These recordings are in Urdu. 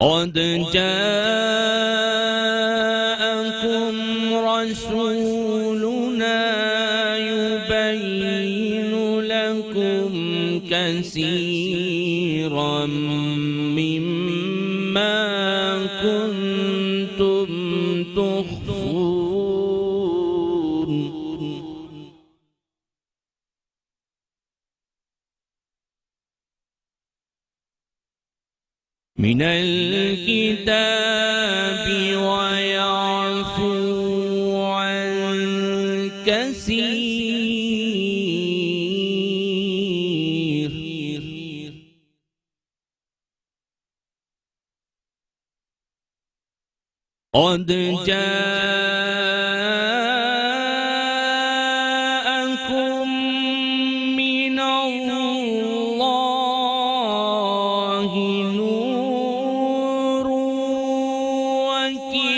قد جاءكم رسولنا يبين لكم كثيرا مما كنتم تخفون من الكتاب ويعفو عن كثير قد جاءكم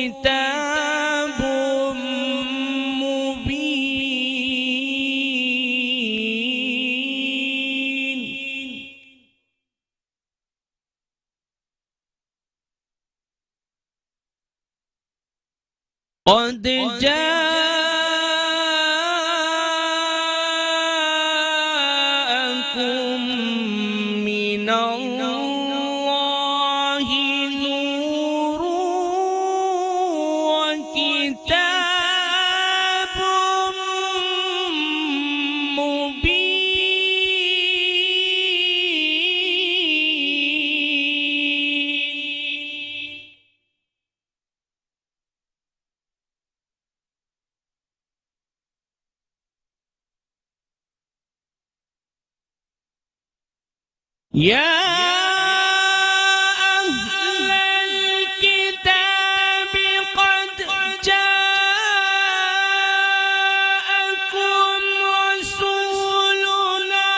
كتاب مبين قد جاءكم من الله نور وكتاب مبين يا أهل الكتاب قد جاءكم رسولنا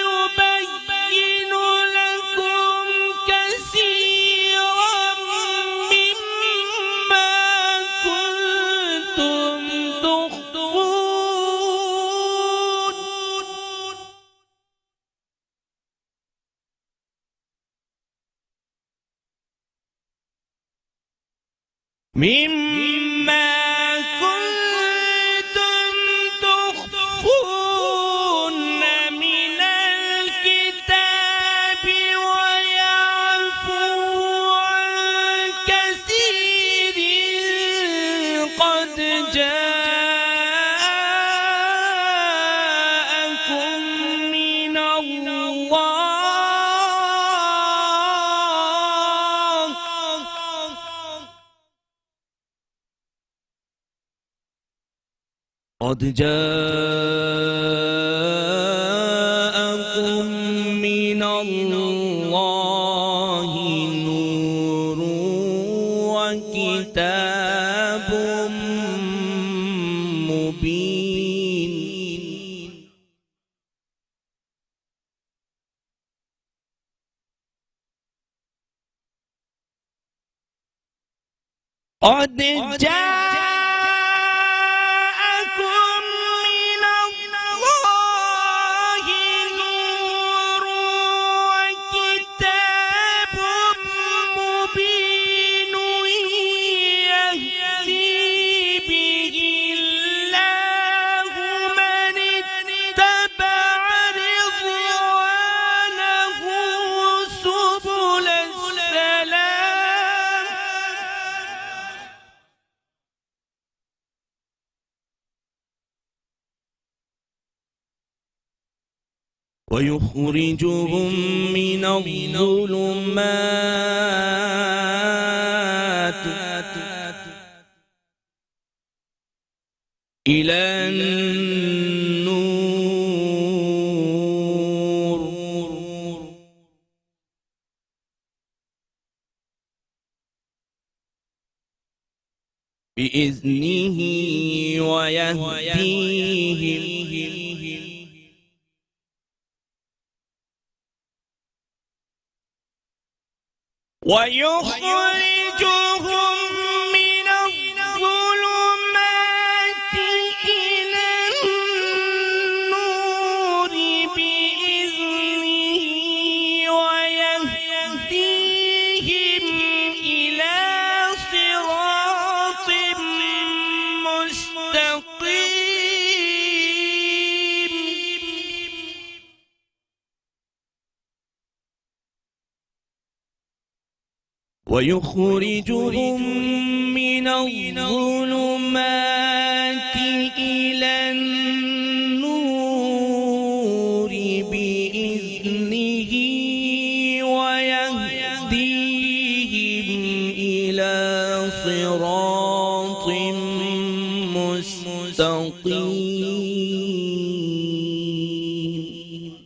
يبين لكم كثيرا مما كنتم تخفون مما كنتم تخفون من الكتاب ويعفو عن كثير قد جاءكم من الله قد جاءكم من الله نور وكتاب مبين قد جاءكم من الله نور وكتاب مبين يهدي به الله من اتبع رضوانه سبل السلام ويخرجهم من الظلمات إلى النور بإذنه ويهديهم ويخرجهم من الظلمات إلى النور بإذنه ويهديهم إلى صراط مستقيم ويخرجهم من الظلمات إلى النور بإذنه ويهديهم إلى صراط مستقيم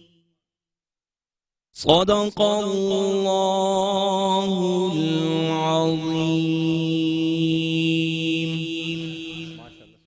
صدق الله العظيم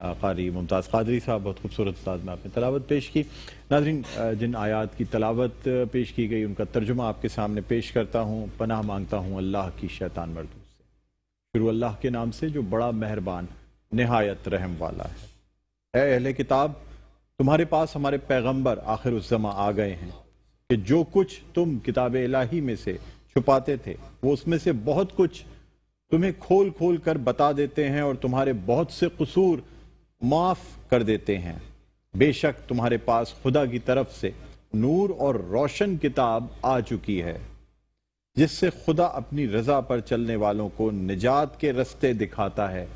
قاری ممتاز قادری صاحب، بہت خوبصورت انداز میں آپ نے تلاوت پیش کی۔ ناظرین، جن آیات کی تلاوت پیش کی گئی ان کا ترجمہ آپ کے سامنے پیش کرتا ہوں۔ پناہ مانگتا ہوں اللہ کی شیطان مردود سے۔ شروع اللہ کے نام سے جو بڑا مہربان نہایت رحم والا ہے۔ اے اہل کتاب، تمہارے پاس ہمارے پیغمبر آخر الزماں آ گئے ہیں کہ جو کچھ تم کتاب الہی میں سے چھپاتے تھے وہ اس میں سے بہت کچھ تمہیں کھول کھول کر بتا دیتے ہیں اور تمہارے بہت سے قصور معاف کر دیتے ہیں۔ بے شک تمہارے پاس خدا کی طرف سے نور اور روشن کتاب آ چکی ہے جس سے خدا اپنی رضا پر چلنے والوں کو نجات کے رستے دکھاتا ہے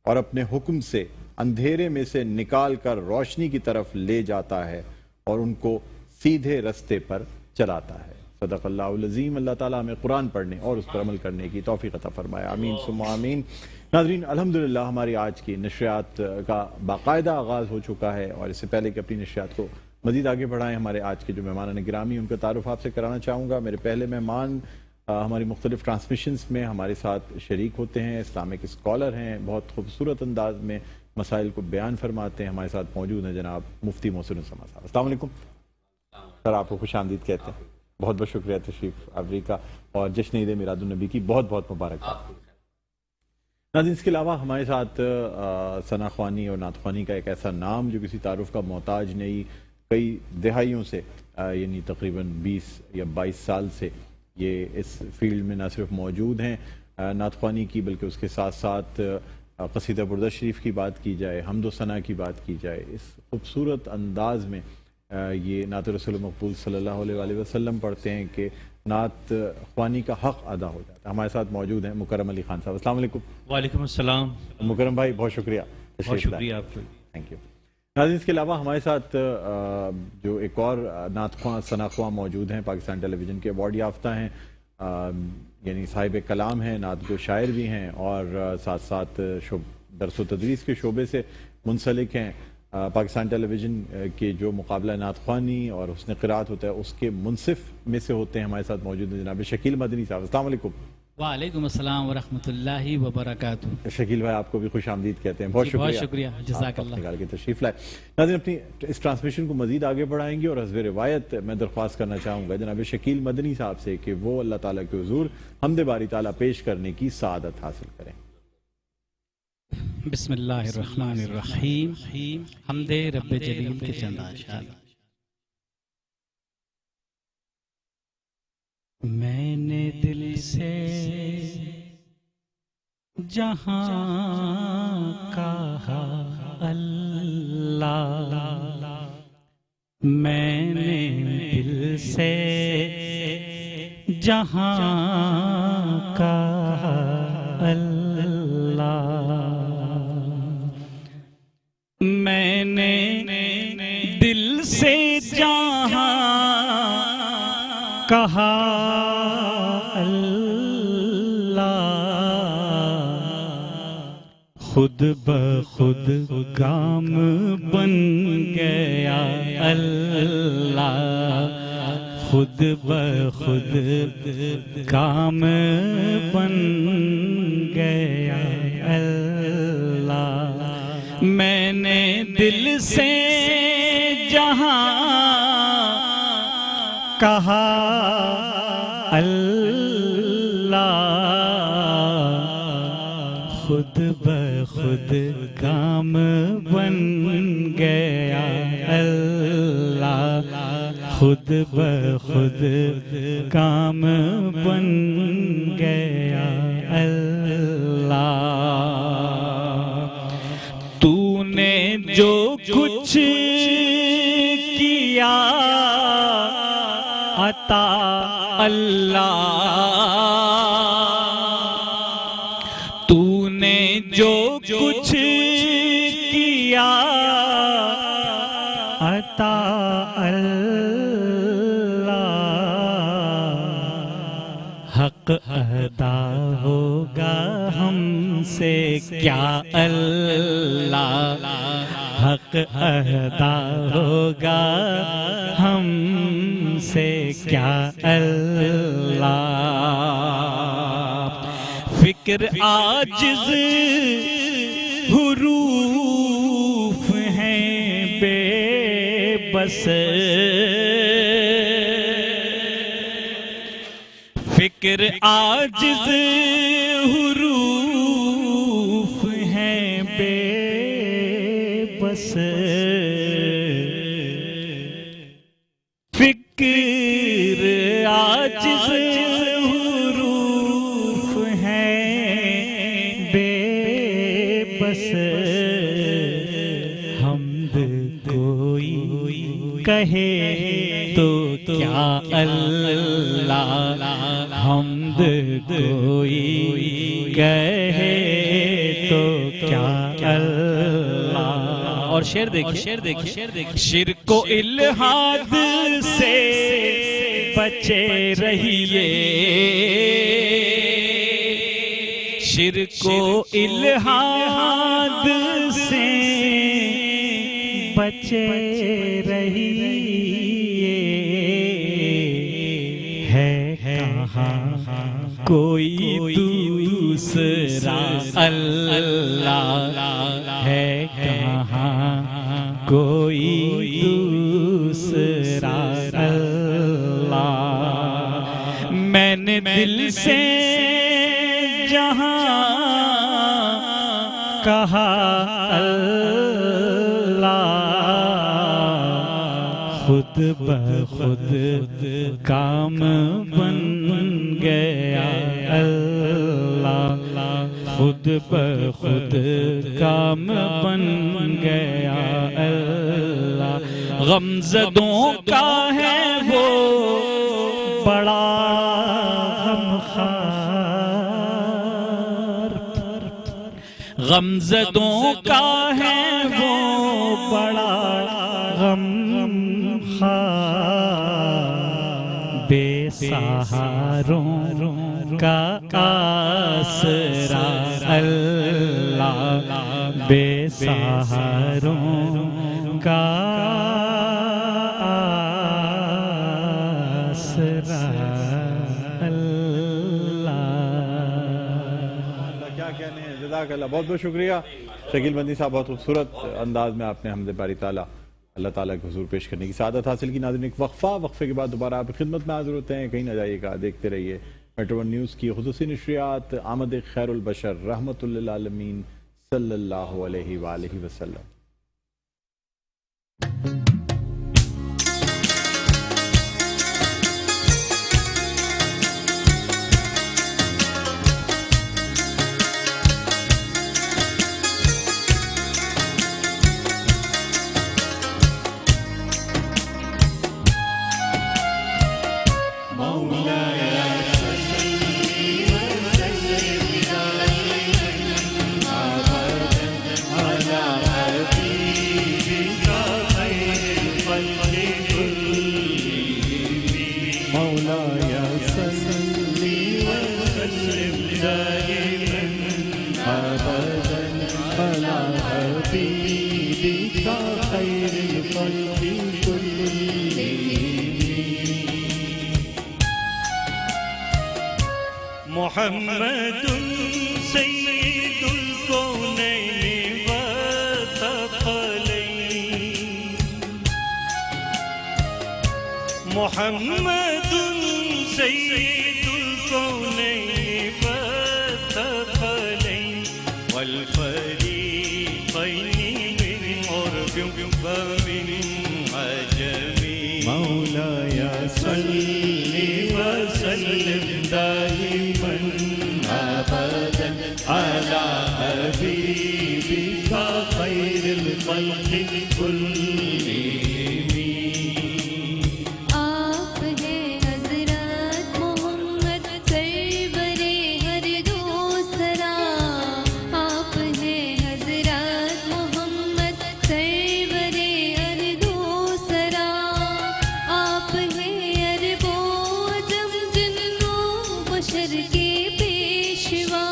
اور اپنے حکم سے اندھیرے میں سے نکال کر روشنی کی طرف لے جاتا ہے اور ان کو سیدھے رستے پر چلاتا ہے۔ صدق اللہ العظیم۔ اللہ تعالیٰ ہمیں قرآن پڑھنے اور اس پر عمل کرنے کی توفیق عطا فرمائے، آمین ثم آمین۔ ناظرین، الحمدللہ ہماری آج کی نشریات کا باقاعدہ آغاز ہو چکا ہے، اور اس سے پہلے کہ اپنی نشریات کو مزید آگے بڑھائیں، ہمارے آج کے جو مہمان گرامی ان کا تعارف آپ سے کرانا چاہوں گا۔ میرے پہلے مہمان ہماری مختلف ٹرانسمیشنز میں ہمارے ساتھ شریک ہوتے ہیں، اسلامک اسکالر ہیں، بہت خوبصورت انداز میں مسائل کو بیان فرماتے ہیں۔ ہمارے ساتھ موجود ہیں جناب مفتی محسن السما صاحب۔ السلام علیکم سر، آپ کو خوش آمدید کہتے ہیں، بہت بہت شکریہ تشریف آوری کا، اور جشن عید میلاد النبی کی بہت بہت مبارکباد۔ ناظرین، اس کے علاوہ ہمارے ساتھ ثنا خوانی اور نعت خوانی کا ایک ایسا نام جو کسی تعارف کا محتاج نہیں، کئی دہائیوں سے یعنی تقریباً 20 یا 22 سال سے یہ اس فیلڈ میں نہ صرف موجود ہیں نعت خوانی کی، بلکہ اس کے ساتھ ساتھ قصیدہ بردہ شریف کی بات کی جائے، حمد و ثنا کی بات کی جائے، اس خوبصورت انداز میں یہ نعت رسول مقبول صلی اللہ علیہ وآلہ وسلم پڑھتے ہیں کہ نعت خوانی کا حق ادا ہو جاتا ہے۔ ہمارے ساتھ موجود ہیں مکرم علی خان صاحب۔ السلام علیکم۔ وعلیکم السلام۔ مکرم بھائی بہت شکریہ، بہت شکریہ آپ کا، تھینک یو۔ ناظرین، اس کے علاوہ ہمارے ساتھ جو ایک اور نعت خواں ثنا خواں موجود ہیں، پاکستان ٹیلی ویژن کے ایوارڈ یافتہ ہیں، یعنی صاحب کلام ہیں، نعت گو شاعر بھی ہیں، اور ساتھ ساتھ درس و تدریس کے شعبے سے منسلک ہیں۔ پاکستان ٹیلی ویژن کے جو مقابلہ نعت خوانی اور حسن قرات ہوتا ہے اس کے منصف میں سے ہوتے ہیں، ہمارے ساتھ موجود ہیں جناب شکیل مدنی صاحب۔ السلام علیکم۔ وعلیکم السلام ورحمۃ اللہ وبرکاتہ۔ شکیل بھائی آپ کو بھی خوش آمدید کہتے ہیں، بہت شکریہ، بہت شکریہ، جزاک اللہ۔ نکال کے تشریف لائے۔ ناظرین، اپنی اس ٹرانسمیشن کو مزید آگے بڑھائیں گے، اور حسب روایت میں درخواست کرنا چاہوں گا جناب شکیل مدنی صاحب سے کہ وہ اللہ تعالیٰ کے حضور حمد باری تعالیٰ پیش کرنے کی سعادت حاصل کریں۔ بسم اللہ الرحمن الرحیم۔ حمد رب جلیل کے چند اشعار۔ میں نے دل سے جہاں کہا اللہ، میں نے دل سے جہاں کہا اللہ، میں نے دل سے جہاں کہا اللہ، خود بخود کام بن گیا اللہ، خود بخود کام بن گیا اللہ، میں نے دل سے جہاں کہا اللہ، خود بخود کام بن گیا اللہ، خود بخود کام بن گیا اللہ۔ تو نے جو کچھ کیا عطا اللہ، تو نے جو کچھ کیا عطا اللہ، حق ادا ہوگا ہم سے کیا اللہ، حق ادا ہوگا ہم سے کیا اللہ، فکر عاجز حروف بس فکر عاجز حروف ہیں بے بس فکر عاجز حروف ہیں بے بس حمد کوئی کہے تو کیا اللہ حمد کوئی کہے تو کیا اللہ اور شعر دیکھیں شرک و الحاد سے بچے رہیے شرک و الحاد سے بچے رہیے ہے کہاں کوئی دوسرا اللہ ہے کہاں کوئی دوسرا اللہ میں نے دل سے جہاں کہا اللہ خود بخود کام بن گیا اللہ خود بخود کام بن گیا اللہ غمزدوں کا ہے وہ بڑا غمخوار غمزدوں کا ہے وہ بڑا غمخوار بے سہاروں کا آسرا اللہ بے سہاروں کا آسرا کیا کہنے ہیں جزاک اللہ بہت بہت شکریہ شکیل بندی صاحب بہت خوبصورت انداز میں آپ نے حمد باری تعالیٰ اللہ تعالیٰ کے حضور پیش کرنے کی سعادت حاصل کی ناظرین ایک وقفے کے بعد دوبارہ آپ کی خدمت میں حاضر ہوتے ہیں کہیں نہ جائیے گا دیکھتے رہیے میٹرو ون نیوز کی خصوصی نشریات آمد خیر البشر رحمت للعالمین صلی اللہ علیہ وآلہ وسلم محمد سید الکونین والثقلین محمد سید الکونین والثقلین والفریقین من عرب ومن عجم مولاي صلی وسلم دائما ابدا على حبيبك خير الخلق كلهم آپ ہیں حضرت محمد سرور ہر دوسرا آپ ہیں حضرت محمد سرور ہر دوسرا آپ ہیں عرب و عجم جن و بشر کے پیشوا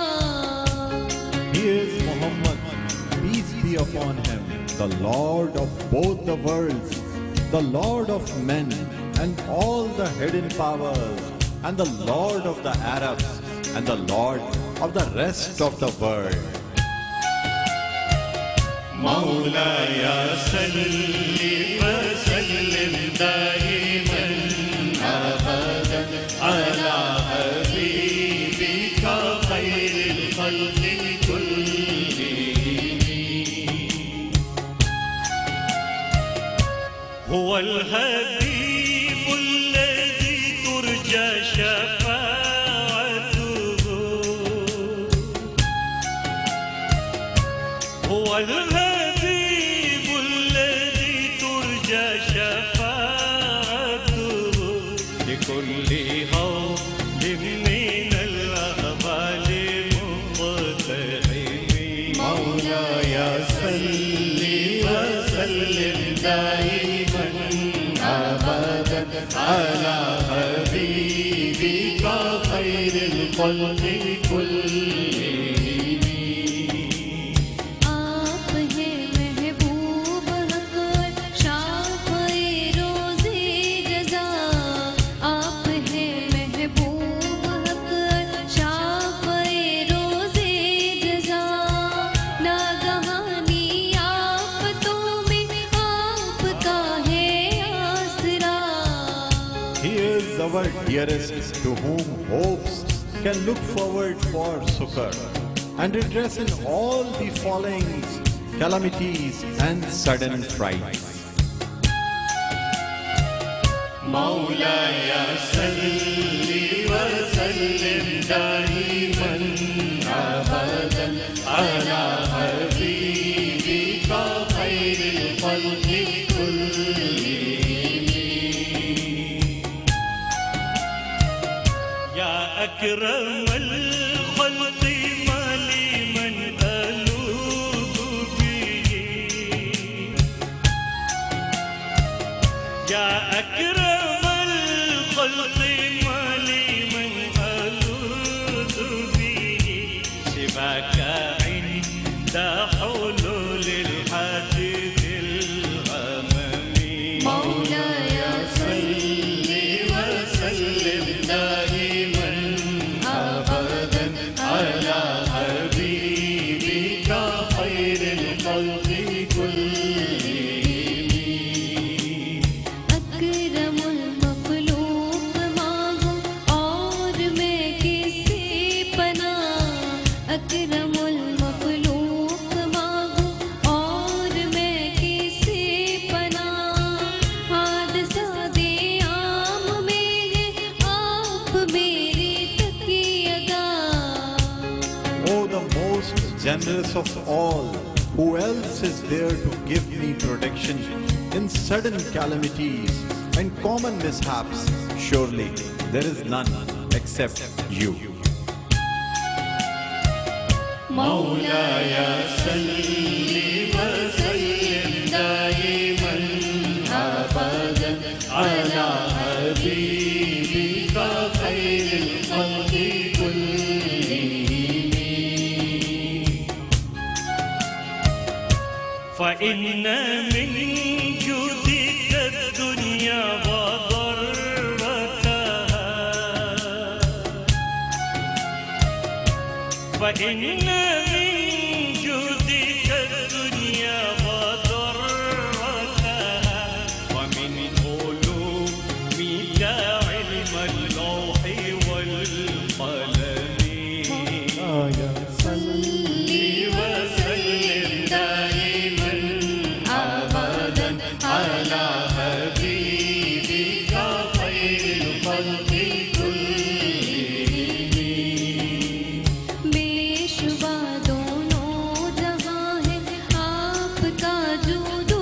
He is Muhammad, peace be upon him, the Lord of both the worlds, the Lord of men and all the hidden powers, and the Lord of the Arabs and the Lord of the rest of the world. مولاي صل وسلم دائما أبدا على حبيبك خير الخلق كلهم. هو الحبيب الذي ترجى شفاعته، هو الحبيب الذي ترجى شفاعته لكل هول من الأهوال مقتحم. مولاي صل وسلم دائما أبدا على حبيبك خير الخلق كلهم. آپ ہیں محبوب حق شافعِ روزِ جزا، آپ ہیں محبوب حق شافعِ روزِ جزا، ناگہانی آفتوں میں آپ کا ہے آسرا. He is our dearest, to whom hopes can look forward for succor and redress in all befallings, calamities and sudden frights. مولاي صل وسلم دائما أبدا على حبيبك خير الخلق كلهم. يا أكرم الخلق ما لي من ألوذ به، يا أكرم الخلق ما لي من ألوذ به سواك عند حلول الحادث الغمم. مولاي صل وسلم دائما أبدا على حبيبك خير الخلق كلهم. اکرم المخلوق مانگوں اور میں کس سے پناہ، اکرم المخلوق مانگوں اور میں کس سے پناہ، حادثات عام میں ہے آپ میری تکیہ گاہ. Oh, the most generous of all, who else is there to give me protection in sudden calamities and common mishaps? Surely there is none except you. مولاي صل وسلم دائما أبدا على حبيبك خير الخلق كلهم. فإن من جودك الدنيا وضرتها، فإن من جودك الدنيا وضرتها، ومن علومك علم اللوح والقلم. صل وسلم دائما أبدا على حبيبك خير الخلق كلهم. بے شبہ دونوں جہاں ہے آپ کا جود و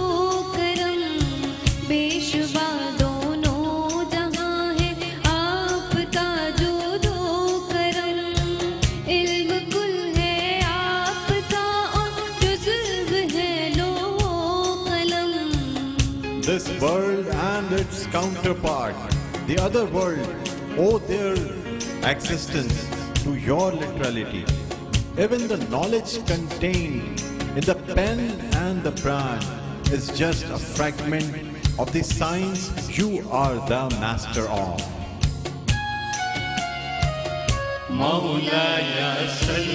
کرم، بے شبہ دونوں جہاں ہے آپ کا جود و کرم، علم کل ہے آپ کا اور جزو ہے لوح و قلم. This world and its counterpart, the other world, owe their existence to your literality. Even the knowledge contained in the pen and the pran is just a fragment of the science you are the master of. مولاي صل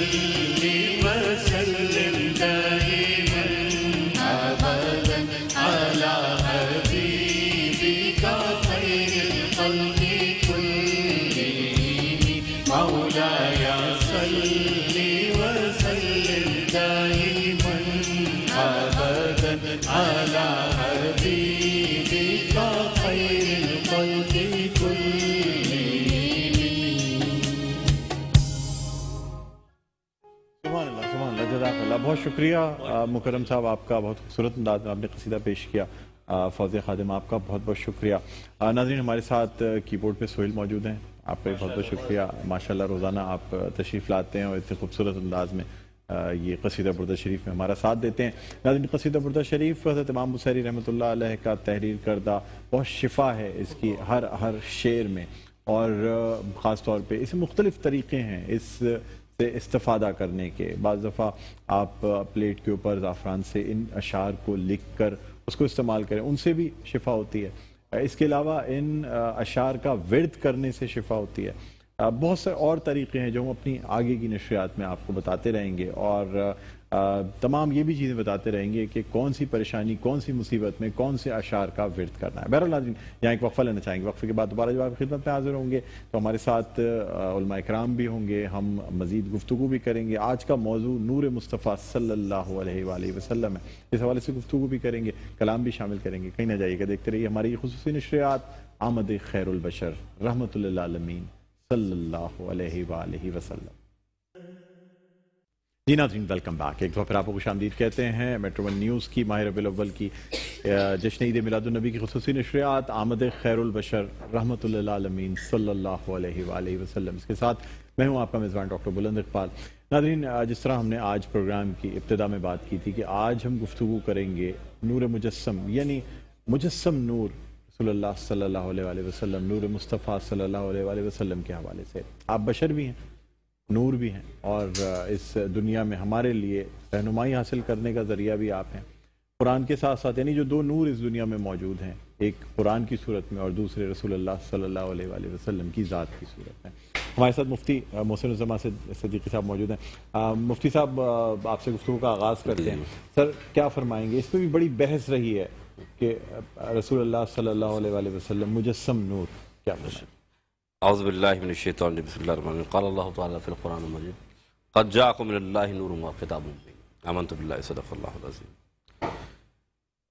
وسلم دائما أبدا على حبيبك سبحان اللہ جزاک اللہ. بہت شکریہ مکرم صاحب آپ کا, بہت خوبصورت انداز میں آپ نے قصیدہ پیش کیا. فوزیہ خادم آپ کا بہت بہت شکریہ. ناظرین ہمارے ساتھ کی بورڈ پہ سہیل موجود ہیں, آپ کا بھی بہت بہت شکریہ. ماشاءاللہ روزانہ آپ تشریف لاتے ہیں اور اتنے خوبصورت انداز میں یہ قصیدہ بردہ شریف میں ہمارا ساتھ دیتے ہیں. ناظرین قصیدہ بردہ شریف حضرت امام بصیری رحمۃ اللہ علیہ کا تحریر کردہ بہت شفا ہے اس کی ہر شعر میں, اور خاص طور پہ اس مختلف طریقے ہیں اس سے استفادہ کرنے کے. بعض دفعہ آپ پلیٹ کے اوپر زعفران سے ان اشعار کو لکھ کر اس کو استعمال کریں, ان سے بھی شفا ہوتی ہے. اس کے علاوہ ان اشعار کا ورد کرنے سے شفا ہوتی ہے. بہت سے اور طریقے ہیں جو ہم اپنی آگے کی نشریات میں آپ کو بتاتے رہیں گے, اور تمام یہ بھی چیزیں بتاتے رہیں گے کہ کون سی پریشانی, کون سی مصیبت میں کون سے اشعار کا ورد کرنا ہے. بہرحال ناظرین یہاں ایک وقفہ لینا چاہیں گے, وقفے کے بعد دوبارہ جب آپ خدمت میں حاضر ہوں گے تو ہمارے ساتھ علماء اکرام بھی ہوں گے, ہم مزید گفتگو بھی کریں گے. آج کا موضوع نور مصطفیٰ صلی اللہ علیہ وآلہ وسلم ہے, اس حوالے سے گفتگو بھی کریں گے, کلام بھی شامل کریں گے. کہیں نہ جائیے گا, دیکھتے رہیے ہماری یہ خصوصی نشریات آمد خیر البشر رحمۃ للعالمین صلی اللہ علیہ وآلہ وسلم. جی ناظرین ویلکم بیک. ایک دفعہ پھر آپ کو خوش آمدید کہتے ہیں میٹرو ون نیوز کی ماہ ربیع الاول کی جشن عید میلاد النبی کی خصوصی نشریات آمد خیر البشر رحمۃ للعالمین صلی اللہ علیہ وآلہ وسلم. اس کے ساتھ میں ہوں آپ کا میزبان ڈاکٹر بلند اقبال. ناظرین جس طرح ہم نے آج پروگرام کی ابتدا میں بات کی تھی کہ آج ہم گفتگو کریں گے نور مجسم, یعنی مجسم نور رسول اللہ صلی اللہ علیہ وآلہ وسلم, نور مصطفیٰ صلی اللہ علیہ وآلہ وسلم کے حوالے سے. آپ بشر بھی ہیں, نور بھی ہیں, اور اس دنیا میں ہمارے لیے رہنمائی حاصل کرنے کا ذریعہ بھی آپ ہیں. قرآن کے ساتھ ساتھ یعنی جو دو نور اس دنیا میں موجود ہیں, ایک قرآن کی صورت میں اور دوسرے رسول اللہ صلی اللہ علیہ وآلہ وسلم کی ذات کی صورت میں. ہمارے ساتھ مفتی محسن الزما صدیقی صاحب موجود ہیں. مفتی صاحب آپ سے گفتگو کا آغاز کرتے ہیں. سر کیا فرمائیں گے؟ اس میں بھی بڑی بحث رہی ہے کہ رسول اللہ صلی اللہ علیہ وآلہ وسلم مجسم نور, کیا فرمائیں؟ اعوذ باللہ من الشیطان الرجیم, بسم اللہ الرحمن الرحیم. قال اللہ تعالیٰ فی القرآن المجید قد جاءکم من اللہ نور و کتاب مبین آمنت باللہ صدق اللہ العظیم.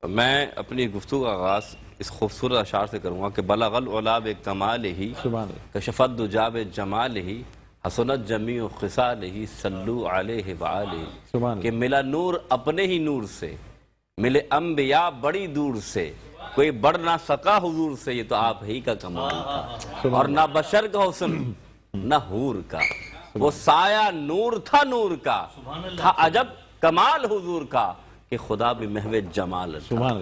میں اپنی گفتگو کا آغاز اس خوبصورت اشعار سے کروں گا کہ بلغ العلا بکمالہ کشف الدجی بجمالہ حسنت جمیع خصالہ صلو علیہ وآلہ. کہ ملا نور اپنے ہی نور سے, ملے انبیاء بڑی دور سے, کوئی بڑھ نہ سکا حضور سے, یہ تو آپ ہی کا کمال تھا. اور نہ بشر کا حسن نہ حور کا, وہ سایہ نور تھا نور کا, تھا عجب کمال حضور کا کہ خدا بھی محو جمال تھا.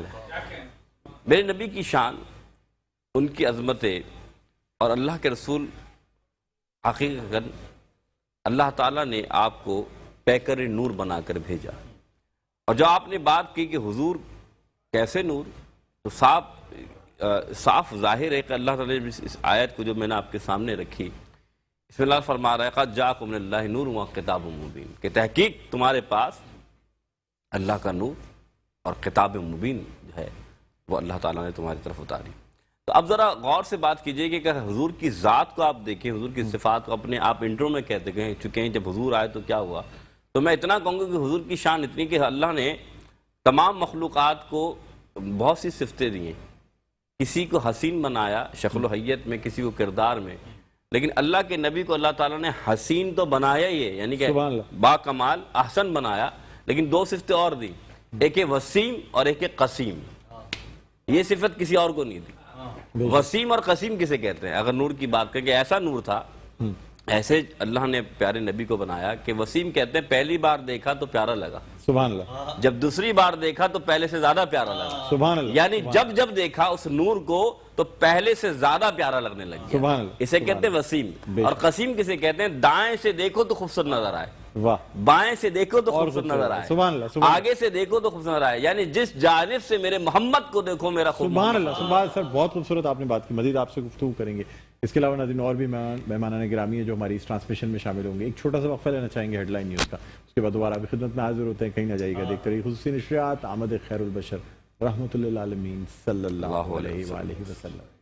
میرے نبی کی شان, ان کی عظمتیں, اور اللہ کے رسول حقیقتاً اللہ تعالیٰ نے آپ کو پیکر نور بنا کر بھیجا. اور جو آپ نے بات کی کہ حضور کیسے نور, تو صاف ظاہر ہے کہ اللہ تعالیٰ نے اس آیت کو جو میں نے آپ کے سامنے رکھی, اس میں اللہ فرما رہا ہے قد جاءکم من اللہ نور و کتاب مبین, کہ تحقیق تمہارے پاس اللہ کا نور اور کتاب مبین جو ہے وہ اللہ تعالیٰ نے تمہاری طرف اتاری. تو اب ذرا غور سے بات کیجئے کہ اگر حضور کی ذات کو آپ دیکھیں, حضور کی صفات کو اپنے آپ انٹرو میں کہتے گئے چکے ہیں, جب حضور آئے تو کیا ہوا, تو میں اتنا کہوں گا کہ حضور کی شان اتنی کہ اللہ نے تمام مخلوقات کو بہت سی صفتیں دی ہیں. کسی کو حسین بنایا شکل و حیت میں, کسی کو کردار میں, لیکن اللہ کے نبی کو اللہ تعالیٰ نے حسین تو بنایا ہی ہے, یعنی کہ با کمال احسن بنایا, لیکن دو صفتیں اور دی, ایک ہے وسیم اور ایک ہے قسیم. یہ صفت کسی اور کو نہیں دی. وسیم اور قسیم کسے کہتے ہیں؟ اگر نور کی بات کریں کہ ایسا نور تھا, ایسے اللہ نے پیارے نبی کو بنایا کہ وسیم کہتے ہیں پہلی بار دیکھا تو پیارا لگا, سبحان اللہ, جب دوسری بار دیکھا تو پہلے سے زیادہ پیارا لگا, سبحان اللہ, یعنی جب دیکھا اس نور کو تو پہلے سے زیادہ پیارا لگنے لگ گیا, سبحان اللہ. اسے کہتے ہیں وسیم. اور قسیم کسے کہتے ہیں؟ دائیں سے دیکھو تو خوبصورت نظر آئے, بائیں سے دیکھو تو خوبصورت نظر آئے, آگے سے دیکھو تو خوبصورت نظر آئے, یعنی جس جانب سے میرے محمد کو دیکھو میرا خوب. سبحان اللہ, سبحان اللہ. سر بہت خوبصورت آپ نے بات کی, مزید آپ سے گفتگو کریں گے. اس کے علاوہ ناظرین اور بھی مہمانان گرامی ہیں جو ہماری اس ٹرانسمیشن میں شامل ہوں گے. ایک چھوٹا سا وقفہ لینا چاہیں گے ہیڈ لائن نیوز کا, اس کے بعد دوبارہ بھی خدمت میں حاضر ہوتے ہیں. کہیں نہ جائیے گا, دیکھتے رہیے خصوصی نشریات آمد خیر البشر رحمۃ للعالمین صلی اللہ علیہ وآلہ وسلم.